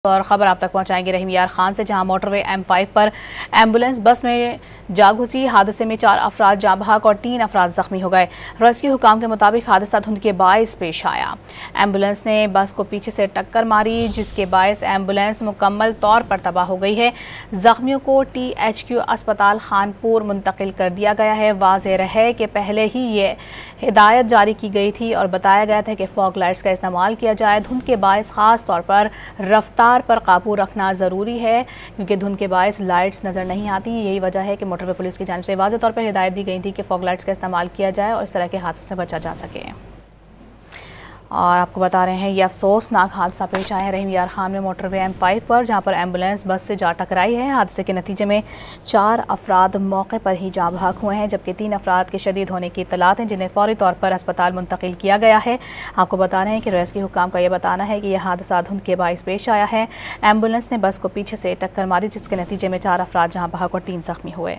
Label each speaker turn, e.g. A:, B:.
A: और ख़बर आप तक पहुंचाएंगे रहीम यार खान से, जहां मोटरवे M5 पर एम्बुलेंस बस में जा घुसी। हादसे में 4 अफराद जाँ बहक और 3 अफराद जख्मी हो गए। रेस्क्यू हुकाम के मुताबिक हादसा धुंध के बायस पेश आया। एम्बुलेंस ने बस को पीछे से टक्कर मारी, जिसके बायस एम्बुलेंस मुकम्मल तौर पर तबाह हो गई है। जख्मियों को THQ अस्पताल खानपुर मुंतकिल कर दिया गया है। वाज़ेह है कि पहले ही ये हिदायत जारी की गई थी और बताया गया था कि फॉग लाइट्स का इस्तेमाल किया जाए। धुंध के बायस ख़ास तौर पर रफ्तार पर काबू रखना ज़रूरी है, क्योंकि धुंध के बायस लाइट्स नज़र नहीं आती। यही वजह है कि मोटरवे पुलिस की जानिब से वाज़ेह तौर पर हिदायत दी गई थी कि फॉग लाइट्स का इस्तेमाल किया जाए और इस तरह के हादसों से बचा जा सके। और आपको बता रहे हैं, ये अफसोसनाक हादसा पेश आया है रहीम यार खान में मोटरवे M5 पर, जहां पर एम्बुलेंस बस से जा टकराई है। हादसे के नतीजे में 4 अफराद मौके पर ही जाँ बहक हुए हैं, जबकि 3 अफराद के शदीद होने की इत्तलात हैं, जिन्हें फौरी तौर पर अस्पताल मुंतकिल किया गया है। आपको बता रहे हैं कि रेस्क्यू हुकाम का यह बताना है कि यह हादसा धुंध के बायस पेश आया है। एम्बुलेंस ने बस को पीछे से टक्कर मारी, जिसके नतीजे में 4 अफराद जाँ बहक और 3 जख्मी हुए।